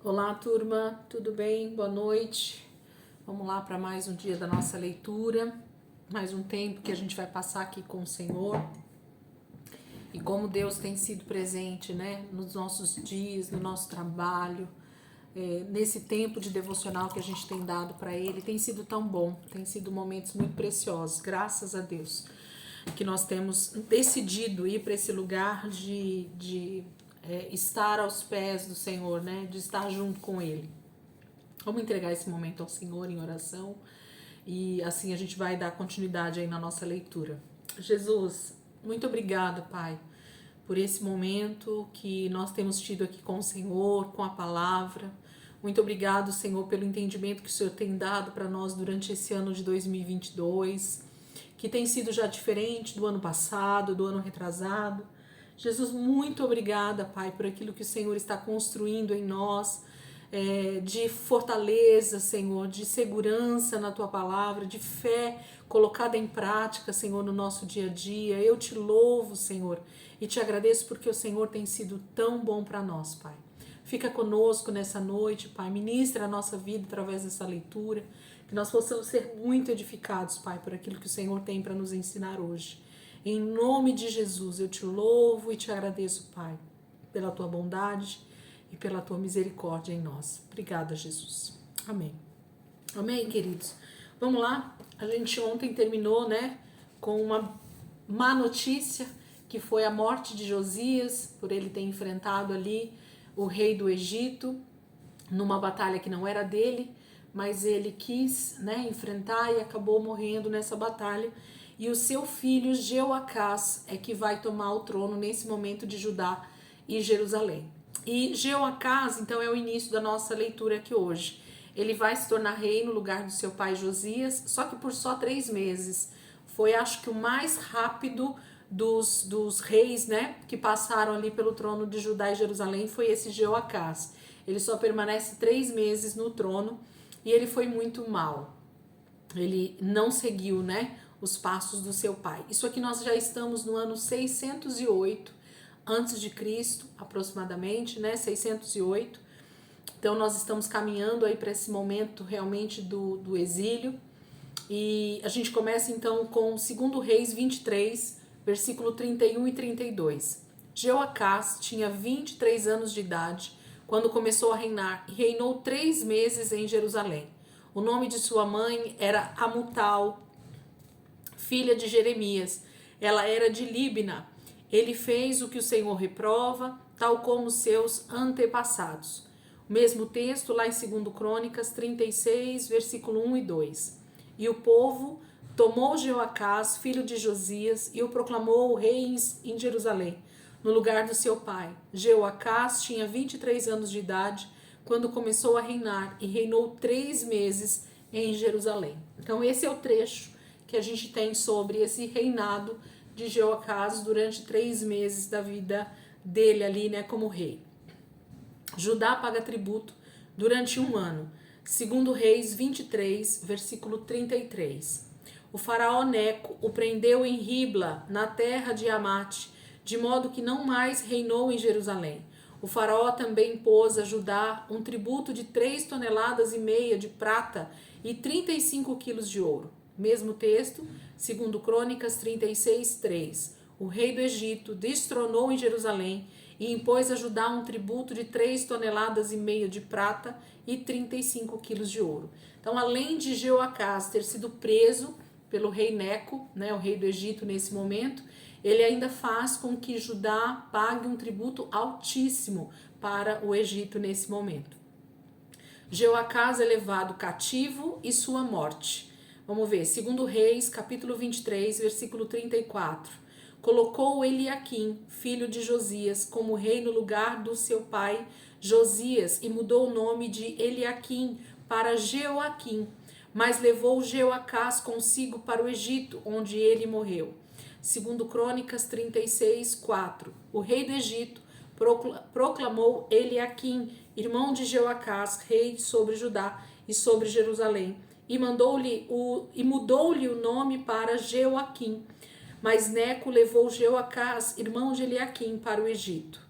Olá, turma, tudo bem? Boa noite. Vamos lá para mais um dia da nossa leitura, mais um tempo que a gente vai passar aqui com o Senhor. E como Deus tem sido presente, né, nos nossos dias, no nosso trabalho, nesse tempo de devocional que a gente tem dado para Ele, tem sido tão bom, tem sido momentos muito preciosos, graças a Deus, que nós temos decidido ir para esse lugar de estar aos pés do Senhor, né, de estar junto com Ele. Vamos entregar esse momento ao Senhor em oração e assim a gente vai dar continuidade aí na nossa leitura. Jesus, muito obrigada, Pai, por esse momento que nós temos tido aqui com o Senhor, com a palavra. Muito obrigado, Senhor, pelo entendimento que o Senhor tem dado para nós durante esse ano de 2022, que tem sido já diferente do ano passado, do ano retrasado. Jesus, muito obrigada, Pai, por aquilo que o Senhor está construindo em nós, de fortaleza, Senhor, de segurança na Tua palavra, de fé colocada em prática, Senhor, no nosso dia a dia. Eu te louvo, Senhor, e te agradeço porque o Senhor tem sido tão bom para nós, Pai. Fica conosco nessa noite, Pai, ministra a nossa vida através dessa leitura, que nós possamos ser muito edificados, Pai, por aquilo que o Senhor tem para nos ensinar hoje. Em nome de Jesus, eu te louvo e te agradeço, Pai, pela Tua bondade e pela Tua misericórdia em nós. Obrigada, Jesus. Amém. Amém, queridos? Vamos lá? A gente ontem terminou, né, com uma má notícia, que foi a morte de Josias, por ele ter enfrentado ali o rei do Egito, numa batalha que não era dele, mas ele quis, né, enfrentar e acabou morrendo nessa batalha. E o seu filho Jeoacás é que vai tomar o trono nesse momento de Judá e Jerusalém. E Jeoacás, então, é o início da nossa leitura aqui hoje. Ele vai se tornar rei no lugar do seu pai Josias, só que por só 3 meses. Foi, acho que, o mais rápido dos reis, né, que passaram ali pelo trono de Judá e Jerusalém, foi esse Jeoacás. Ele só permanece 3 meses no trono e ele foi muito mal. Ele não seguiu, né, os passos do seu pai. Isso aqui nós já estamos no ano 608 antes de Cristo, aproximadamente, né, 608. Então nós estamos caminhando aí para esse momento realmente do exílio. E a gente começa então com 2 Reis 23, versículo 31 e 32. Jeoacás tinha 23 anos de idade quando começou a reinar e reinou 3 meses em Jerusalém. O nome de sua mãe era Amutal, filha de Jeremias. Ela era de Líbina. Ele fez o que o Senhor reprova, tal como seus antepassados. O mesmo texto lá em 2 Crônicas 36, versículo 1 e 2. E o povo tomou Jeoacás, filho de Josias, e o proclamou rei em Jerusalém, no lugar do seu pai. Jeoacás tinha 23 anos de idade quando começou a reinar e reinou 3 meses em Jerusalém. Então esse é o trecho que a gente tem sobre esse reinado de Jeoacás durante 3 meses da vida dele ali, né, como rei. Judá paga tributo durante 1 ano. 2 Reis 23, versículo 33. O faraó Neco o prendeu em Ribla, na terra de Amate, de modo que não mais reinou em Jerusalém. O faraó também impôs a Judá um tributo de 3,5 toneladas de prata e 35 quilos de ouro. Mesmo texto, 2 Crônicas 36, 3. O rei do Egito destronou em Jerusalém e impôs a Judá um tributo de 3,5 toneladas de prata e 35 quilos de ouro. Então, além de Jeoacás ter sido preso pelo rei Neco, né, o rei do Egito nesse momento, ele ainda faz com que Judá pague um tributo altíssimo para o Egito nesse momento. Jeoacás é levado cativo e sua morte. Vamos ver, 2 Reis, capítulo 23, versículo 34. Colocou Eliaquim, filho de Josias, como rei no lugar do seu pai Josias e mudou o nome de Eliaquim para Jeoaquim, mas levou Jeoacás consigo para o Egito, onde ele morreu. 2 Crônicas 36, 4. O rei do Egito proclamou Eliaquim, irmão de Jeoacás, rei sobre Judá e sobre Jerusalém, e mudou-lhe o nome para Jeoaquim. Mas Neco levou Jeoacás, irmão de Eliaquim, para o Egito.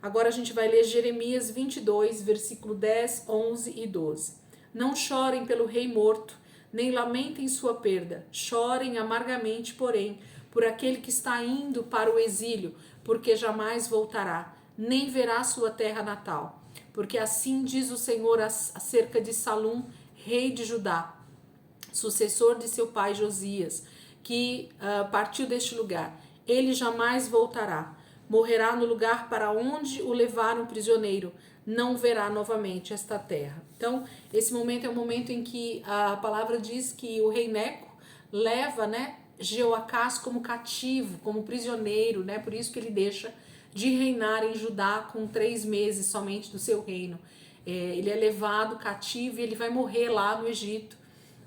Agora a gente vai ler Jeremias 22, versículo 10, 11 e 12. Não chorem pelo rei morto, nem lamentem sua perda. Chorem amargamente, porém, por aquele que está indo para o exílio, porque jamais voltará, nem verá sua terra natal. Porque assim diz o Senhor acerca de Salum, rei de Judá, sucessor de seu pai Josias, que partiu deste lugar. Ele jamais voltará. Morrerá no lugar para onde o levaram prisioneiro. Não verá novamente esta terra. Então, esse momento é o momento em que a palavra diz que o rei Neco leva, né, Jeoacás como cativo, como prisioneiro, né? Por isso que ele deixa de reinar em Judá com 3 meses somente do seu reino. Ele é levado cativo e ele vai morrer lá no Egito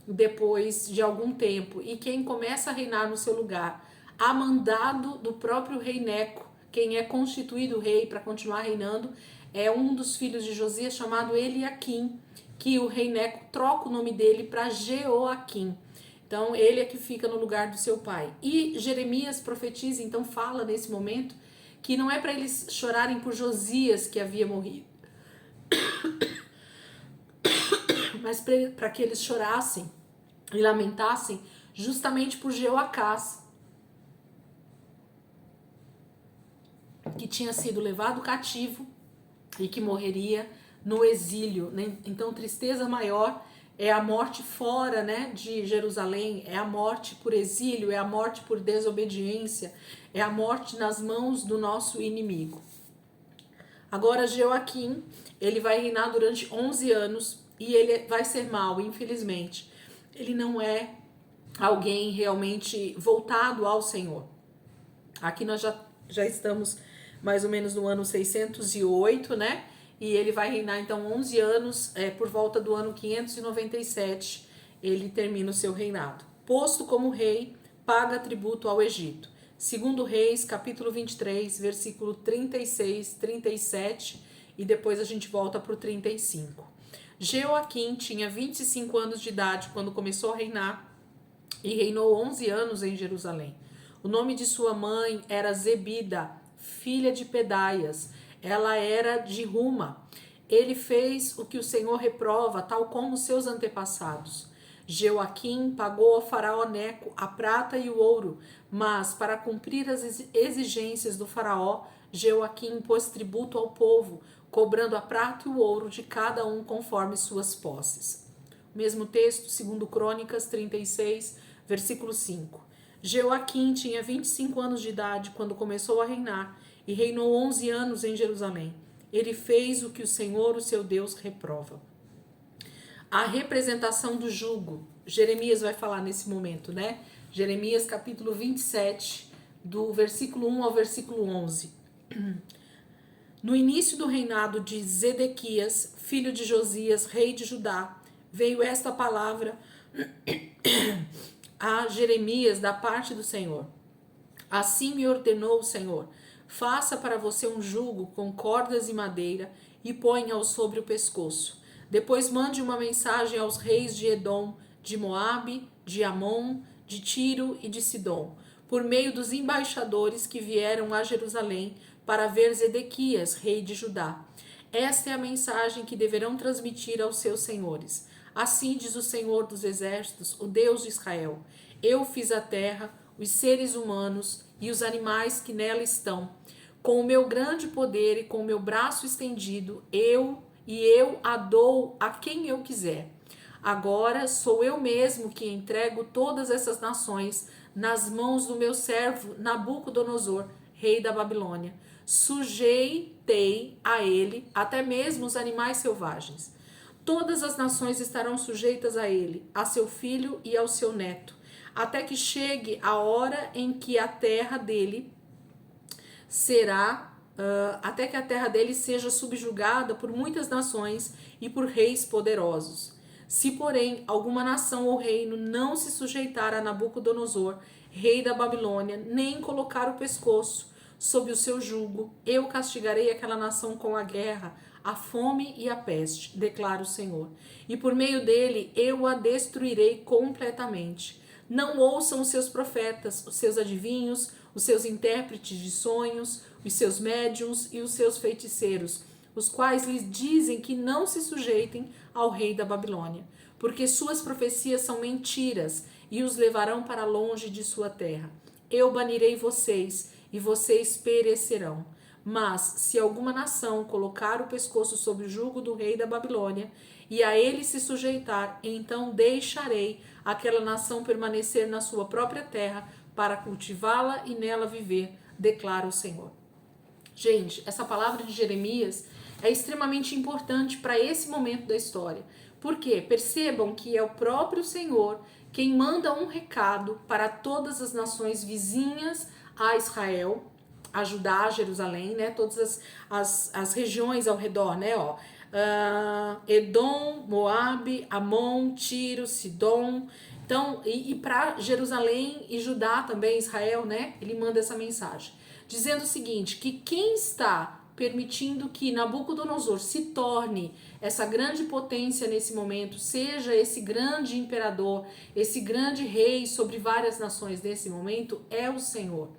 depois de algum tempo. E quem começa a reinar no seu lugar, a mandado do próprio rei Neco, quem é constituído rei para continuar reinando, é um dos filhos de Josias chamado Eliaquim, que o rei Neco troca o nome dele para Jeoaquim. Então ele é que fica no lugar do seu pai. E Jeremias profetiza, então fala nesse momento, que não é para eles chorarem por Josias que havia morrido, mas para que eles chorassem e lamentassem justamente por Jeoacás, que tinha sido levado cativo e que morreria no exílio, né? Então, tristeza maior é a morte fora, né, de Jerusalém, é a morte por exílio, é a morte por desobediência, é a morte nas mãos do nosso inimigo. Agora, Jeoaquim, ele vai reinar durante 11 anos e ele vai ser mau, infelizmente. Ele não é alguém realmente voltado ao Senhor. Aqui nós já estamos mais ou menos no ano 608, né? E ele vai reinar então 11 anos, por volta do ano 597, ele termina o seu reinado. Posto como rei, paga tributo ao Egito. Segundo Reis, capítulo 23, versículo 36, 37, e depois a gente volta para o 35. Jeoaquim tinha 25 anos de idade quando começou a reinar e reinou 11 anos em Jerusalém. O nome de sua mãe era Zebida, filha de Pedaias. Ela era de Ruma. Ele fez o que o Senhor reprova, tal como seus antepassados. Jeoaquim pagou ao faraó Neco a prata e o ouro, mas para cumprir as exigências do faraó, Jeoaquim pôs tributo ao povo, cobrando a prata e o ouro de cada um conforme suas posses. O mesmo texto, segundo Crônicas 36, versículo 5. Jeoaquim tinha 25 anos de idade quando começou a reinar e reinou 11 anos em Jerusalém. Ele fez o que o Senhor, o seu Deus, reprova. A representação do jugo. Jeremias vai falar nesse momento, né? Jeremias capítulo 27, do versículo 1 ao versículo 11. No início do reinado de Zedequias, filho de Josias, rei de Judá, veio esta palavra a Jeremias da parte do Senhor. Assim me ordenou o Senhor: faça para você um jugo com cordas e madeira e ponha-o sobre o pescoço. Depois mande uma mensagem aos reis de Edom, de Moabe, de Amon, de Tiro e de Sidom, por meio dos embaixadores que vieram a Jerusalém para ver Zedequias, rei de Judá. Esta é a mensagem que deverão transmitir aos seus senhores. Assim diz o Senhor dos Exércitos, o Deus de Israel: eu fiz a terra, os seres humanos e os animais que nela estão. Com o meu grande poder e com o meu braço estendido, eu a dou a quem eu quiser. Agora sou eu mesmo que entrego todas essas nações nas mãos do meu servo Nabucodonosor, rei da Babilônia. Sujeitei a ele até mesmo os animais selvagens. Todas as nações estarão sujeitas a ele, a seu filho e ao seu neto, até que chegue a hora em que a terra dele seja subjugada por muitas nações e por reis poderosos. Se, porém, alguma nação ou reino não se sujeitar a Nabucodonosor, rei da Babilônia, nem colocar o pescoço sob o seu jugo, eu castigarei aquela nação com a guerra, a fome e a peste, declara o Senhor. E por meio dele eu a destruirei completamente. Não ouçam os seus profetas, os seus adivinhos, os seus intérpretes de sonhos, os seus médiuns e os seus feiticeiros, os quais lhes dizem que não se sujeitem ao rei da Babilônia, porque suas profecias são mentiras e os levarão para longe de sua terra. Eu banirei vocês e vocês perecerão. Mas se alguma nação colocar o pescoço sob o jugo do rei da Babilônia e a ele se sujeitar, então deixarei aquela nação permanecer na sua própria terra para cultivá-la e nela viver, declara o Senhor. Gente, essa palavra de Jeremias é extremamente importante para esse momento da história. Por quê? Percebam que é o próprio Senhor quem manda um recado para todas as nações vizinhas a Israel, a Judá, a Jerusalém, né? Todas as regiões ao redor, né? Edom, Moabe, Amon, Tiro, Sidom. Então, e para Jerusalém e Judá também, Israel, né? Ele manda essa mensagem, dizendo o seguinte, que quem está permitindo que Nabucodonosor se torne essa grande potência nesse momento, seja esse grande imperador, esse grande rei sobre várias nações nesse momento, é o Senhor.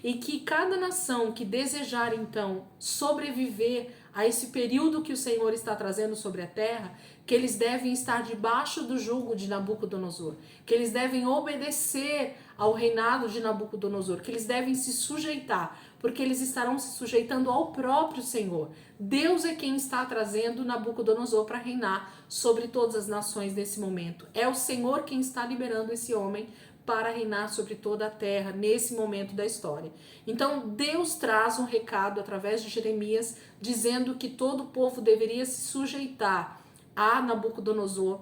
E que cada nação que desejar então sobreviver a esse período que o Senhor está trazendo sobre a terra, que eles devem estar debaixo do jugo de Nabucodonosor, que eles devem obedecer ao reinado de Nabucodonosor, que eles devem se sujeitar, porque eles estarão se sujeitando ao próprio Senhor. Deus é quem está trazendo Nabucodonosor para reinar sobre todas as nações nesse momento. É o Senhor quem está liberando esse homem para reinar sobre toda a terra nesse momento da história. Então Deus traz um recado através de Jeremias dizendo que todo o povo deveria se sujeitar a Nabucodonosor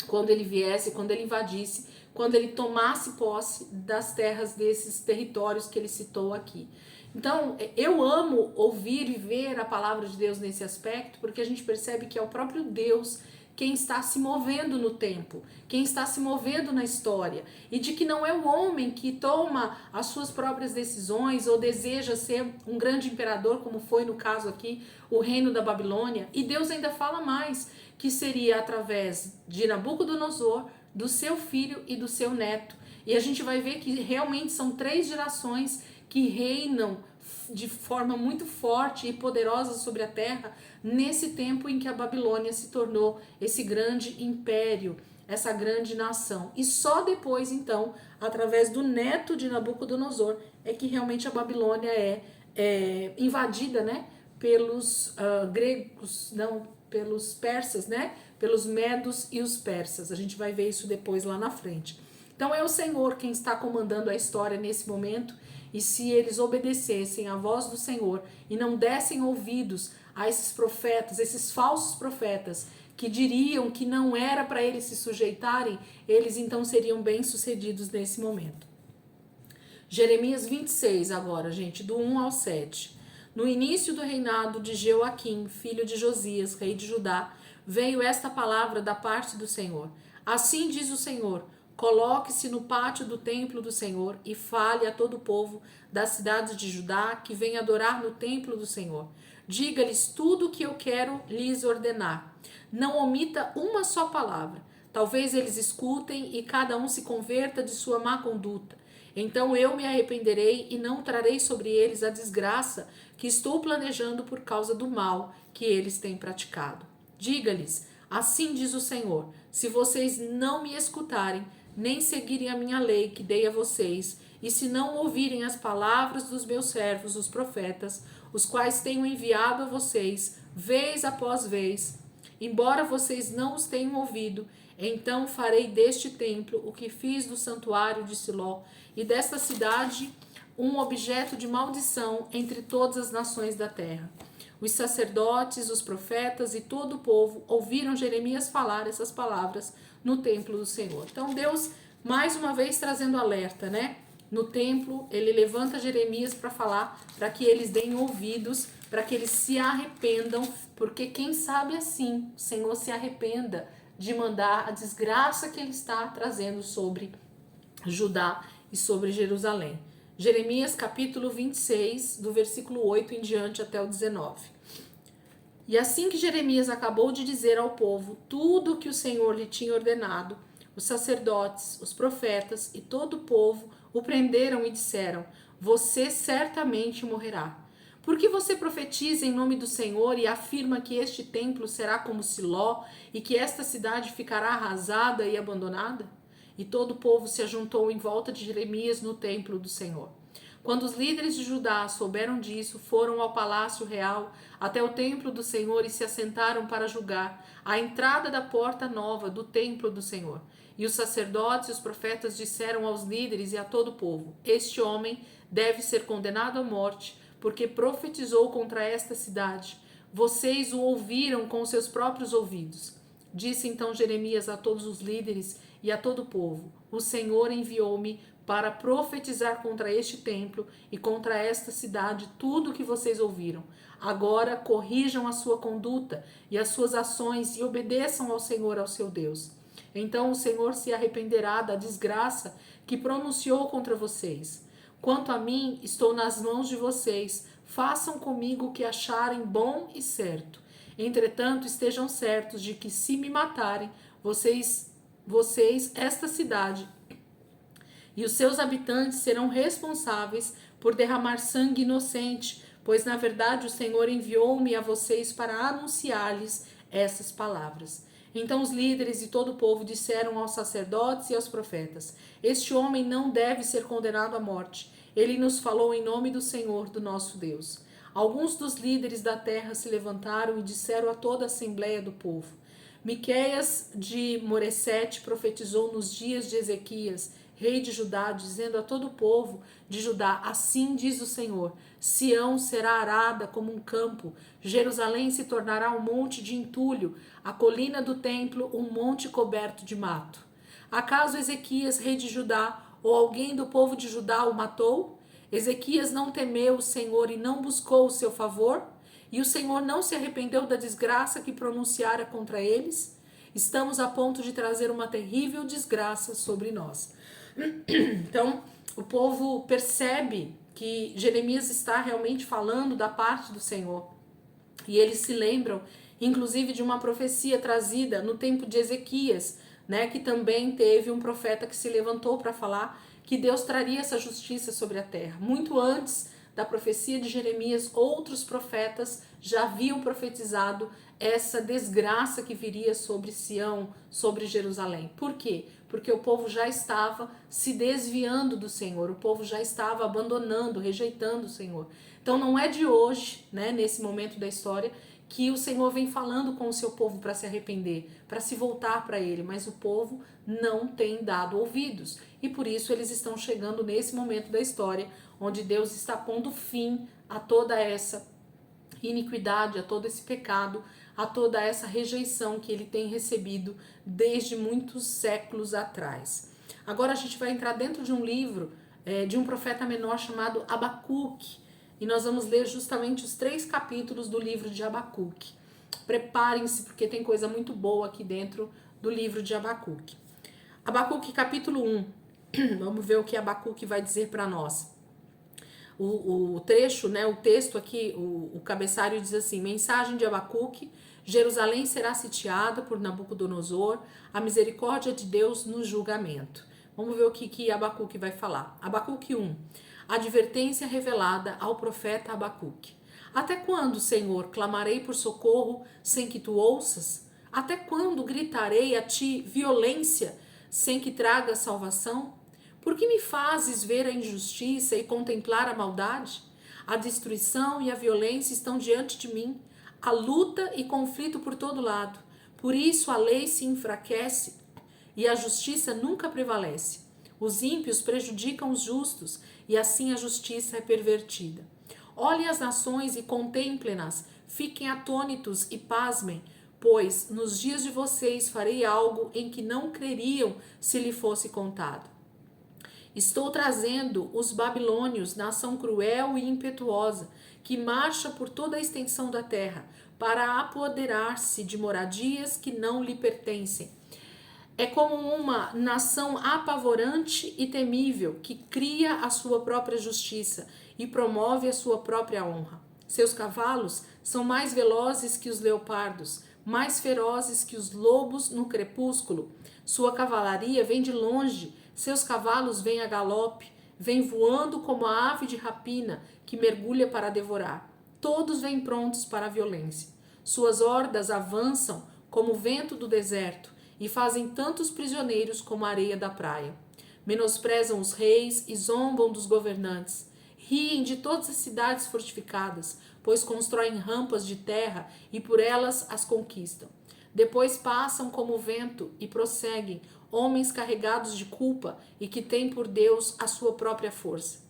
quando ele viesse, quando ele invadisse, quando ele tomasse posse das terras desses territórios que ele citou aqui. Então, eu amo ouvir e ver a palavra de Deus nesse aspecto, porque a gente percebe que é o próprio Deus quem está se movendo no tempo, quem está se movendo na história, e de que não é o homem que toma as suas próprias decisões ou deseja ser um grande imperador, como foi no caso aqui, o reino da Babilônia. E Deus ainda fala mais, que seria através de Nabucodonosor, do seu filho e do seu neto. E a gente vai ver que realmente são 3 gerações que reinam de forma muito forte e poderosa sobre a terra nesse tempo em que a Babilônia se tornou esse grande império, essa grande nação. E só depois, então, através do neto de Nabucodonosor, é que realmente a Babilônia é invadida, né, pelos gregos, não, pelos persas, né, pelos medos e os persas. A gente vai ver isso depois lá na frente. Então é o Senhor quem está comandando a história nesse momento, e se eles obedecessem à voz do Senhor e não dessem ouvidos a esses profetas, esses falsos profetas, que diriam que não era para eles se sujeitarem, eles então seriam bem-sucedidos nesse momento. Jeremias 26 agora, gente, do 1 ao 7. No início do reinado de Jeoaquim, filho de Josias, rei de Judá, veio esta palavra da parte do Senhor. Assim diz o Senhor: coloque-se no pátio do templo do Senhor e fale a todo o povo das cidades de Judá que vem adorar no templo do Senhor. Diga-lhes tudo o que eu quero lhes ordenar. Não omita uma só palavra. Talvez eles escutem e cada um se converta de sua má conduta. Então eu me arrependerei e não trarei sobre eles a desgraça que estou planejando por causa do mal que eles têm praticado. Diga-lhes: assim diz o Senhor, se vocês não me escutarem, nem seguirem a minha lei que dei a vocês, e se não ouvirem as palavras dos meus servos, os profetas, os quais tenho enviado a vocês, vez após vez, embora vocês não os tenham ouvido, então farei deste templo o que fiz do santuário de Siló, e desta cidade um objeto de maldição entre todas as nações da terra. Os sacerdotes, os profetas e todo o povo ouviram Jeremias falar essas palavras no templo do Senhor. Então Deus, mais uma vez, trazendo alerta, né? No templo, ele levanta Jeremias para falar, para que eles deem ouvidos, para que eles se arrependam, porque quem sabe assim, o Senhor se arrependa de mandar a desgraça que ele está trazendo sobre Judá e sobre Jerusalém. Jeremias capítulo 26, do versículo 8 em diante até o 19. E assim que Jeremias acabou de dizer ao povo tudo o que o Senhor lhe tinha ordenado, os sacerdotes, os profetas e todo o povo o prenderam e disseram: você certamente morrerá. Por que você profetiza em nome do Senhor e afirma que este templo será como Siló e que esta cidade ficará arrasada e abandonada? E todo o povo se ajuntou em volta de Jeremias no templo do Senhor. Quando os líderes de Judá souberam disso, foram ao palácio real, até o templo do Senhor, e se assentaram para julgar a entrada da porta nova do templo do Senhor. E os sacerdotes e os profetas disseram aos líderes e a todo o povo: Este homem deve ser condenado à morte, porque profetizou contra esta cidade. Vocês o ouviram com seus próprios ouvidos. Disse então Jeremias a todos os líderes e a todo o povo: O Senhor enviou-me para profetizar contra este templo e contra esta cidade tudo o que vocês ouviram. Agora corrijam a sua conduta e as suas ações e obedeçam ao Senhor, ao seu Deus. Então o Senhor se arrependerá da desgraça que pronunciou contra vocês. Quanto a mim, estou nas mãos de vocês. Façam comigo o que acharem bom e certo. Entretanto, estejam certos de que se me matarem, vocês, esta cidade e os seus habitantes serão responsáveis por derramar sangue inocente, pois na verdade o Senhor enviou-me a vocês para anunciar-lhes essas palavras. Então os líderes e todo o povo disseram aos sacerdotes e aos profetas: Este homem não deve ser condenado à morte. Ele nos falou em nome do Senhor, do nosso Deus. Alguns dos líderes da terra se levantaram e disseram a toda a assembleia do povo: Miqueias de Moresete profetizou nos dias de Ezequias, rei de Judá, dizendo a todo o povo de Judá: Assim diz o Senhor: Sião será arada como um campo, Jerusalém se tornará um monte de entulho, a colina do templo um monte coberto de mato. Acaso Ezequias, rei de Judá, ou alguém do povo de Judá o matou? Ezequias não temeu o Senhor e não buscou o seu favor? E o Senhor não se arrependeu da desgraça que pronunciara contra eles? Estamos a ponto de trazer uma terrível desgraça sobre nós. Então, o povo percebe que Jeremias está realmente falando da parte do Senhor. E eles se lembram, inclusive, de uma profecia trazida no tempo de Ezequias, né, que também teve um profeta que se levantou para falar que Deus traria essa justiça sobre a terra. Muito antes da profecia de Jeremias, outros profetas já haviam profetizado essa desgraça que viria sobre Sião, sobre Jerusalém. Por quê? Porque o povo já estava se desviando do Senhor, o povo já estava abandonando, rejeitando o Senhor. Então não é de hoje, né, nesse momento da história, que o Senhor vem falando com o seu povo para se arrepender, para se voltar para Ele, mas o povo não tem dado ouvidos. E por isso eles estão chegando nesse momento da história, onde Deus está pondo fim a toda essa iniquidade, a todo esse pecado, a toda essa rejeição que ele tem recebido desde muitos séculos atrás. Agora a gente vai entrar dentro de um livro de um profeta menor chamado Abacuque, e nós vamos ler justamente os 3 capítulos do livro de Abacuque. Preparem-se, porque tem coisa muito boa aqui dentro do livro de Abacuque. Abacuque capítulo 1, vamos ver o que Abacuque vai dizer para nós. O trecho, né, o texto aqui, o cabeçalho diz assim: Mensagem de Abacuque: Jerusalém será sitiada por Nabucodonosor, a misericórdia de Deus no julgamento. Vamos ver o que Abacuque vai falar. Abacuque 1. Advertência revelada ao profeta Abacuque. Até quando, Senhor, clamarei por socorro sem que tu ouças? Até quando gritarei a ti violência sem que traga salvação? Por que me fazes ver a injustiça e contemplar a maldade? A destruição e a violência estão diante de mim, a luta e conflito por todo lado. Por isso a lei se enfraquece e a justiça nunca prevalece. Os ímpios prejudicam os justos e assim a justiça é pervertida. Olhem as nações e contemplem-nas, fiquem atônitos e pasmem, pois nos dias de vocês farei algo em que não creriam se lhe fosse contado. Estou trazendo os babilônios, nação cruel e impetuosa, que marcha por toda a extensão da terra, para apoderar-se de moradias que não lhe pertencem. É como uma nação apavorante e temível, que cria a sua própria justiça e promove a sua própria honra. Seus cavalos são mais velozes que os leopardos, mais ferozes que os lobos no crepúsculo. Sua cavalaria vem de longe, seus cavalos vêm a galope, vêm voando como a ave de rapina que mergulha para devorar. todos vêm prontos para a violência. Suas hordas avançam como o vento do deserto e fazem tantos prisioneiros como a areia da praia. Menosprezam os reis e zombam dos governantes. Riem de todas as cidades fortificadas, pois constroem rampas de terra e por elas as conquistam. Depois passam como o vento e prosseguem, homens carregados de culpa e que têm por Deus a sua própria força.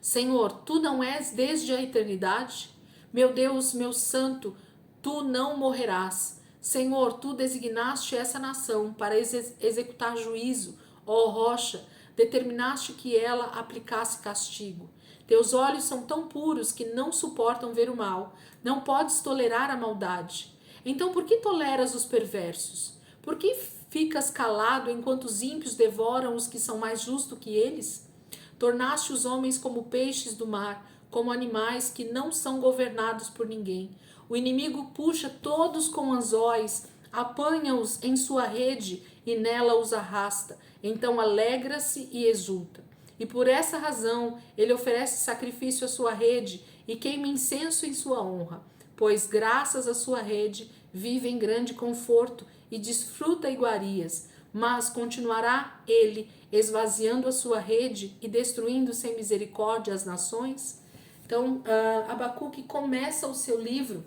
Senhor, tu não és desde a eternidade? Meu Deus, meu santo, tu não morrerás. Senhor, tu designaste essa nação para executar juízo, ó rocha, determinaste que ela aplicasse castigo. Teus olhos são tão puros que não suportam ver o mal, não podes tolerar a maldade. Então por que toleras os perversos? Por que ficas calado enquanto os ímpios devoram os que são mais justos que eles? Tornaste os homens como peixes do mar, como animais que não são governados por ninguém. O inimigo puxa todos com anzóis, apanha-os em sua rede e nela os arrasta. Então alegra-se e exulta. E por essa razão ele oferece sacrifício à sua rede e queima incenso em sua honra, pois graças à sua rede vive em grande conforto e desfruta iguarias. Mas continuará ele esvaziando a sua rede e destruindo sem misericórdia as nações? Então, Abacuque começa o seu livro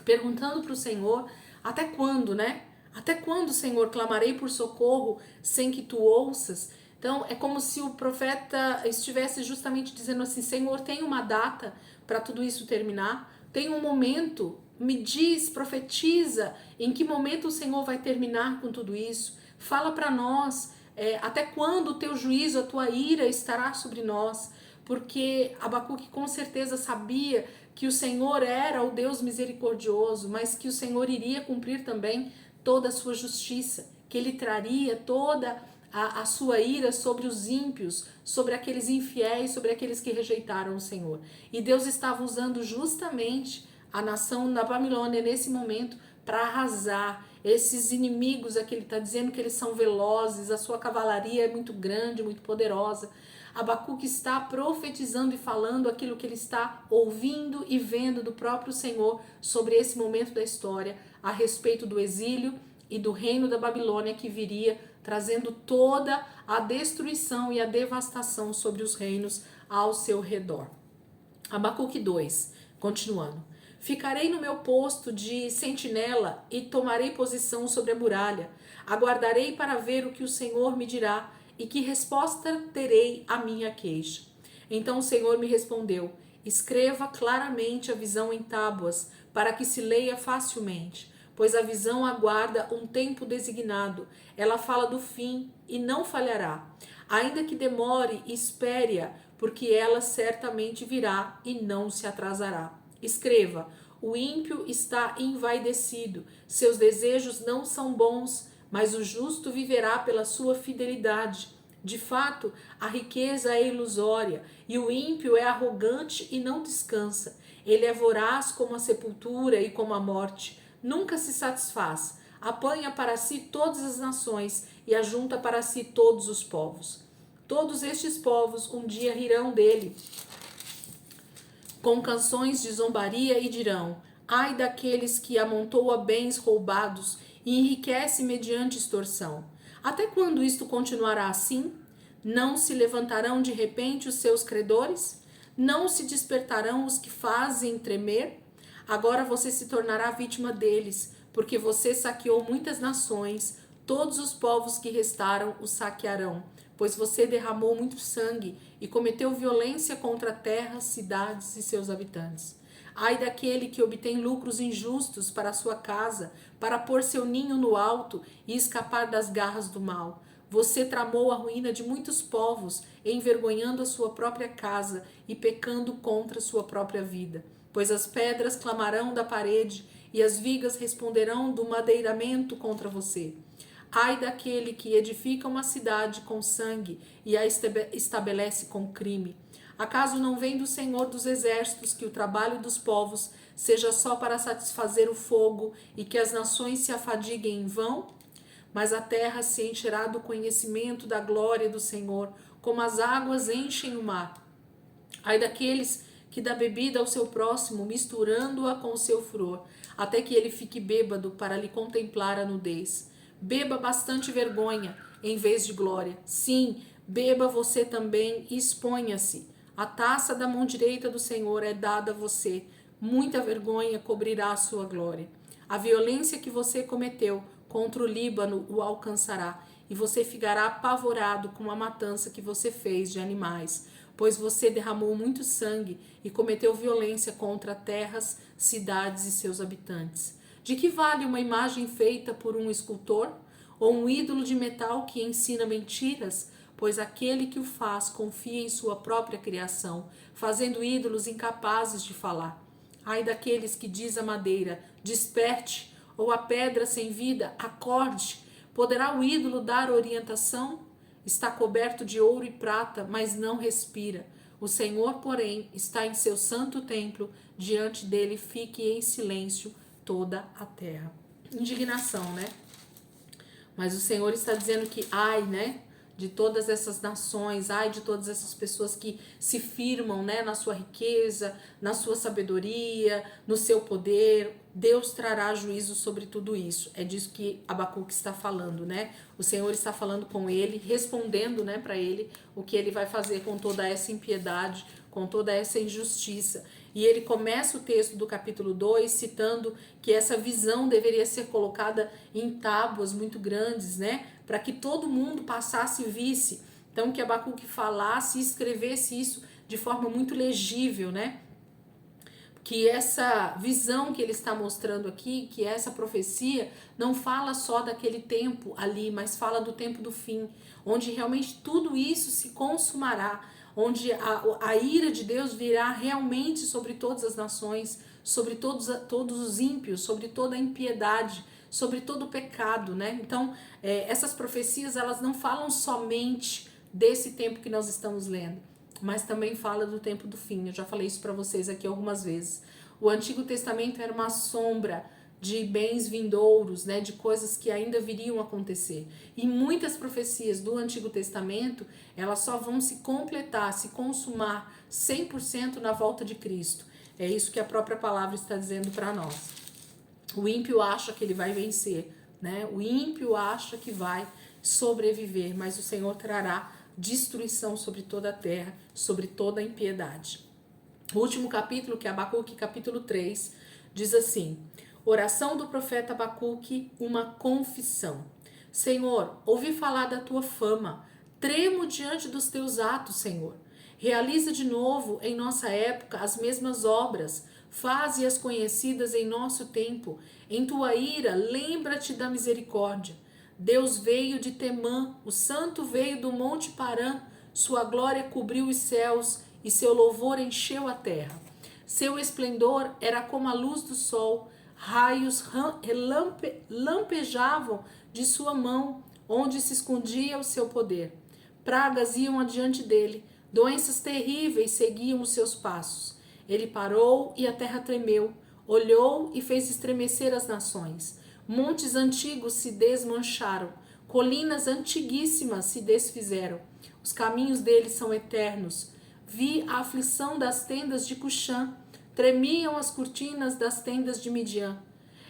perguntando para o Senhor, até quando, né? Até quando, Senhor, clamarei por socorro sem que tu ouças? Então, é como se o profeta estivesse justamente dizendo assim, Senhor, tem uma data para tudo isso terminar? Tem um momento, me diz, profetiza, em que momento o Senhor vai terminar com tudo isso? Fala para nós, até quando o teu juízo, a tua ira estará sobre nós? Porque Abacuque com certeza sabia que o Senhor era o Deus misericordioso, mas que o Senhor iria cumprir também toda a sua justiça, que ele traria toda a sua ira sobre os ímpios, sobre aqueles infiéis, sobre aqueles que rejeitaram o Senhor. E Deus estava usando justamente a nação da Babilônia nesse momento para arrasar esses inimigos. Aqui ele está dizendo que eles são velozes, a sua cavalaria é muito grande, muito poderosa. Abacuque está profetizando e falando aquilo que ele está ouvindo e vendo do próprio Senhor sobre esse momento da história, a respeito do exílio e do reino da Babilônia que viria, trazendo toda a destruição e a devastação sobre os reinos ao seu redor. Abacuque 2, continuando. Ficarei no meu posto de sentinela e tomarei posição sobre a muralha. Aguardarei para ver o que o Senhor me dirá e que resposta terei à minha queixa. Então o Senhor me respondeu, escreva claramente a visão em tábuas, para que se leia facilmente, pois a visão aguarda um tempo designado, ela fala do fim e não falhará. Ainda que demore, espere-a, porque ela certamente virá e não se atrasará. Escreva, o ímpio está envaidecido, seus desejos não são bons, mas o justo viverá pela sua fidelidade. De fato, a riqueza é ilusória e o ímpio é arrogante e não descansa. Ele é voraz como a sepultura e como a morte. Nunca se satisfaz. Apanha para si todas as nações e ajunta para si todos os povos. Todos estes povos um dia rirão dele com canções de zombaria e dirão: ai daqueles que amontoa bens roubados e enriquece mediante extorsão. Até quando isto continuará assim? Não se levantarão de repente os seus credores? Não se despertarão os que fazem tremer? Agora você se tornará vítima deles, porque você saqueou muitas nações, todos os povos que restaram o saquearão, pois você derramou muito sangue e cometeu violência contra a terra, cidades e seus habitantes. Ai daquele que obtém lucros injustos para a sua casa, para pôr seu ninho no alto e escapar das garras do mal. Você tramou a ruína de muitos povos, envergonhando a sua própria casa e pecando contra a sua própria vida. Pois as pedras clamarão da parede e as vigas responderão do madeiramento contra você. Ai daquele que edifica uma cidade com sangue e a estabelece com crime. Acaso não vem do Senhor dos Exércitos que o trabalho dos povos seja só para satisfazer o fogo e que as nações se afadiguem em vão? Mas a terra se encherá do conhecimento da glória do Senhor, como as águas enchem o mar. Ai daqueles que dá bebida ao seu próximo, misturando-a com o seu furor, até que ele fique bêbado para lhe contemplar a nudez. Beba bastante vergonha, em vez de glória. Sim, beba você também e exponha-se. A taça da mão direita do Senhor é dada a você. Muita vergonha cobrirá a sua glória. A violência que você cometeu contra o Líbano o alcançará, e você ficará apavorado com a matança que você fez de animais, pois você derramou muito sangue e cometeu violência contra terras, cidades e seus habitantes. De que vale uma imagem feita por um escultor? Ou um ídolo de metal que ensina mentiras? Pois aquele que o faz confia em sua própria criação, fazendo ídolos incapazes de falar. Ai daqueles que diz a madeira, desperte, ou a pedra sem vida, acorde. Poderá o ídolo dar orientação? Está coberto de ouro e prata, mas não respira. O Senhor, porém, está em seu santo templo, diante dele fique em silêncio toda a terra. Indignação, né? Mas o Senhor está dizendo que ai, né, de todas essas nações, ai de todas essas pessoas que se firmam, né, na sua riqueza, na sua sabedoria, no seu poder. Deus trará juízo sobre tudo isso. É disso que Abacuque está falando, né? O Senhor está falando com ele, respondendo, né, para ele o que ele vai fazer com toda essa impiedade, com toda essa injustiça. E ele começa o texto do capítulo 2 citando que essa visão deveria ser colocada em tábuas muito grandes, né? Para que todo mundo passasse e visse. Então que Abacuque falasse e escrevesse isso de forma muito legível, né? Que essa visão que ele está mostrando aqui, que essa profecia, não fala só daquele tempo ali, mas fala do tempo do fim, onde realmente tudo isso se consumará, onde a ira de Deus virá realmente sobre todas as nações, sobre todos os ímpios, sobre toda a impiedade, sobre todo o pecado, né? Então, essas profecias, elas não falam somente desse tempo que nós estamos lendo, mas também fala do tempo do fim. Eu já falei isso para vocês aqui algumas vezes. O Antigo Testamento era uma sombra de bens vindouros, né, de coisas que ainda viriam a acontecer. E muitas profecias do Antigo Testamento, elas só vão se completar, se consumar 100% na volta de Cristo. É isso que a própria palavra está dizendo para nós. O ímpio acha que ele vai vencer, né? O ímpio acha que vai sobreviver, mas o Senhor trará destruição sobre toda a terra, sobre toda a impiedade. O último capítulo, que é Abacuque, capítulo 3, diz assim: oração do profeta Abacuque, uma confissão. Senhor, ouvi falar da tua fama, tremo diante dos teus atos, Senhor. Realiza de novo em nossa época as mesmas obras, faze-as conhecidas em nosso tempo. Em tua ira, lembra-te da misericórdia. Deus veio de Temã, o santo veio do monte Parã, sua glória cobriu os céus e seu louvor encheu a terra. Seu esplendor era como a luz do sol, raios lampejavam de sua mão, onde se escondia o seu poder. Pragas iam adiante dele, doenças terríveis seguiam os seus passos. Ele parou e a terra tremeu, olhou e fez estremecer as nações. Montes antigos se desmancharam, colinas antiguíssimas se desfizeram. Os caminhos dele são eternos. Vi a aflição das tendas de Cuxã, tremiam as cortinas das tendas de Midian.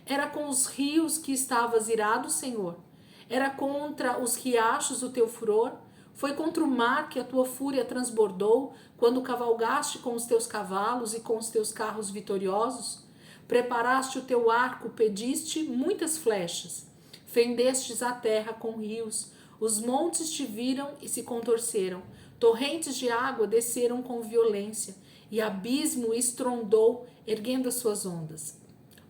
Era com os rios que estavas irado, Senhor? Era contra os riachos o teu furor? Foi contra o mar que a tua fúria transbordou, quando cavalgaste com os teus cavalos e com os teus carros vitoriosos? Preparaste o teu arco, pediste muitas flechas. Fendestes a terra com rios. Os montes te viram e se contorceram. Torrentes de água desceram com violência, e abismo estrondou, erguendo as suas ondas.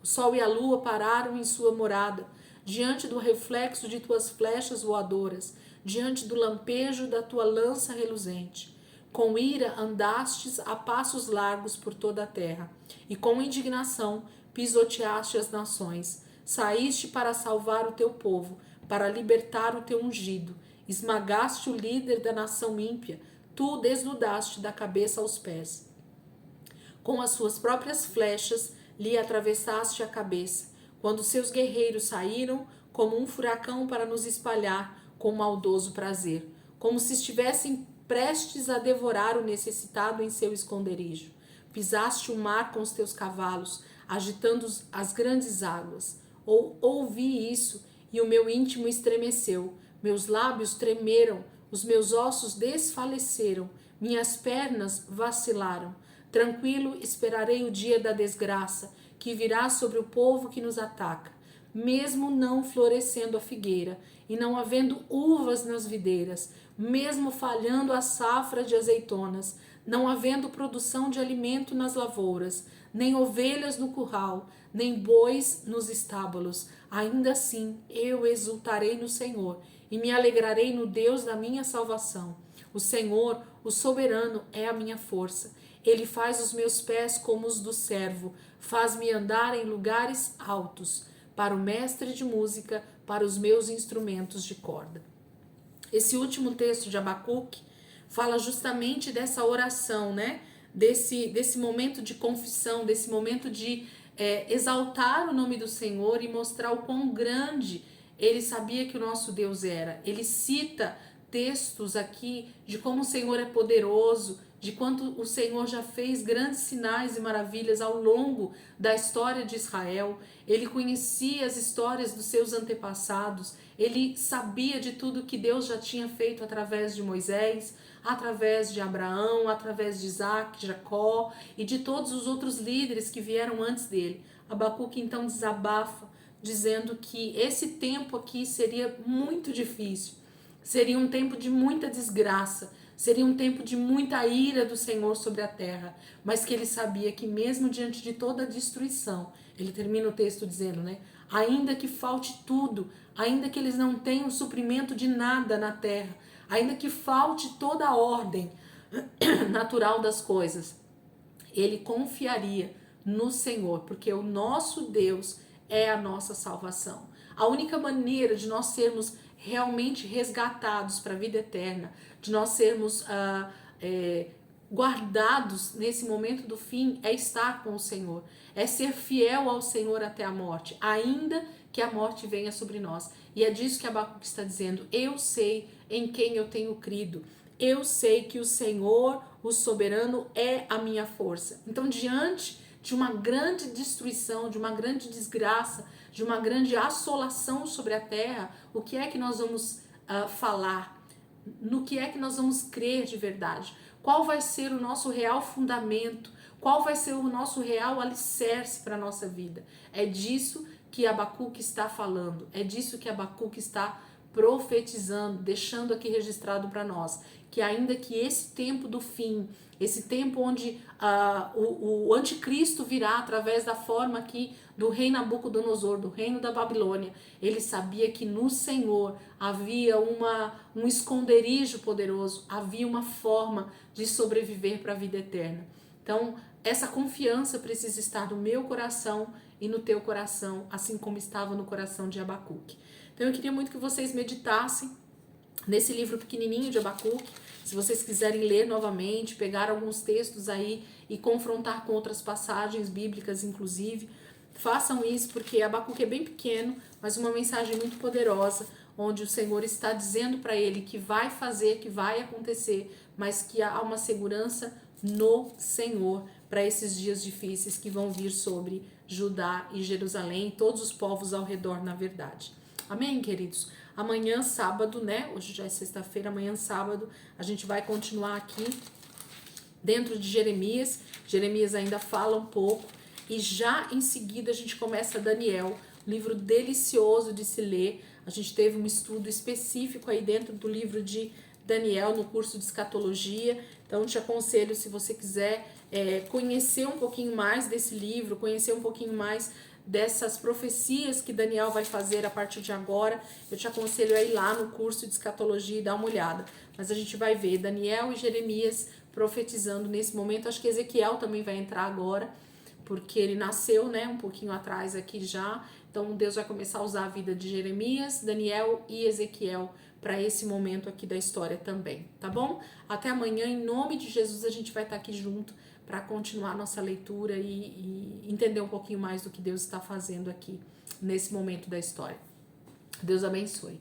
O sol e a lua pararam em sua morada, diante do reflexo de tuas flechas voadoras, diante do lampejo da tua lança reluzente. Com ira andastes a passos largos por toda a terra, e com indignação pisoteaste as nações. Saíste para salvar o teu povo, para libertar o teu ungido. Esmagaste o líder da nação ímpia, tu o desnudaste da cabeça aos pés. Com as suas próprias flechas lhe atravessaste a cabeça, quando seus guerreiros saíram como um furacão para nos espalhar com maldoso prazer, como se estivessem prestes a devorar o necessitado em seu esconderijo. pisaste o mar com os teus cavalos, agitando as grandes águas. Ouvi isso e o meu íntimo estremeceu, meus lábios tremeram, os meus ossos desfaleceram, minhas pernas vacilaram. Tranquilo esperarei o dia da desgraça, que virá sobre o povo que nos ataca. Mesmo não florescendo a figueira, e não havendo uvas nas videiras, mesmo falhando a safra de azeitonas, não havendo produção de alimento nas lavouras, nem ovelhas no curral, nem bois nos estábulos, ainda assim eu exultarei no Senhor, e me alegrarei no Deus da minha salvação. O Senhor, o soberano, é a minha força. Ele faz os meus pés como os do servo, faz-me andar em lugares altos, para o mestre de música, para os meus instrumentos de corda. Esse último texto de Abacuque fala justamente dessa oração, né? Desse momento de confissão, desse momento de exaltar o nome do Senhor e mostrar o quão grande ele sabia que o nosso Deus era. Ele cita textos aqui de como o Senhor é poderoso, de quanto o Senhor já fez grandes sinais e maravilhas ao longo da história de Israel. Ele conhecia as histórias dos seus antepassados, ele sabia de tudo que Deus já tinha feito através de Moisés, através de Abraão, através de Isaac, Jacó e de todos os outros líderes que vieram antes dele. Abacuque então desabafa, dizendo que esse tempo aqui seria muito difícil, seria um tempo de muita desgraça, seria um tempo de muita ira do Senhor sobre a terra, mas que ele sabia que mesmo diante de toda a destruição, ele termina o texto dizendo, né? Ainda que falte tudo, ainda que eles não tenham suprimento de nada na terra, ainda que falte toda a ordem natural das coisas, ele confiaria no Senhor, porque o nosso Deus é a nossa salvação. A única maneira de nós sermos realmente resgatados para a vida eterna, de nós sermos guardados nesse momento do fim, é estar com o Senhor, é ser fiel ao Senhor até a morte, ainda que a morte venha sobre nós. E é disso que Abacuque está dizendo: eu sei em quem eu tenho crido, eu sei que o Senhor, o soberano, é a minha força. Então, diante de uma grande destruição, de uma grande desgraça, de uma grande assolação sobre a terra, o que é que nós vamos falar? No que é que nós vamos crer de verdade? Qual vai ser o nosso real fundamento? Qual vai ser o nosso real alicerce para a nossa vida? É disso que Abacuque está falando, é disso que Abacuque está profetizando, deixando aqui registrado para nós, que ainda que esse tempo do fim, esse tempo onde o anticristo virá através da forma aqui do rei Nabucodonosor, do reino da Babilônia, ele sabia que no Senhor havia um esconderijo poderoso, havia uma forma de sobreviver para a vida eterna. Então, essa confiança precisa estar no meu coração e no teu coração, assim como estava no coração de Abacuque. Então, eu queria muito que vocês meditassem nesse livro pequenininho de Abacuque. Se vocês quiserem ler novamente, pegar alguns textos aí e confrontar com outras passagens bíblicas, inclusive, façam isso, porque Abacuque é bem pequeno, mas uma mensagem muito poderosa, onde o Senhor está dizendo para ele que vai fazer, que vai acontecer, mas que há uma segurança no Senhor para esses dias difíceis que vão vir sobre Judá e Jerusalém e todos os povos ao redor, na verdade. Amém, queridos? Amanhã, sábado, né? Hoje já é sexta-feira, amanhã, sábado, a gente vai continuar aqui dentro de Jeremias. Jeremias ainda fala um pouco e já em seguida a gente começa Daniel, livro delicioso de se ler. A gente teve um estudo específico aí dentro do livro de Daniel no curso de escatologia. Então, te aconselho, se você quiser conhecer um pouquinho mais desse livro, conhecer um pouquinho mais dessas profecias que Daniel vai fazer a partir de agora, eu te aconselho a ir lá no curso de escatologia e dar uma olhada. Mas a gente vai ver Daniel e Jeremias profetizando nesse momento. Acho que Ezequiel também vai entrar agora, porque ele nasceu, né, um pouquinho atrás aqui já. Então Deus vai começar a usar a vida de Jeremias, Daniel e Ezequiel para esse momento aqui da história também, tá bom? Até amanhã, em nome de Jesus, a gente vai estar aqui junto para continuar nossa leitura e entender um pouquinho mais do que Deus está fazendo aqui nesse momento da história. Deus abençoe.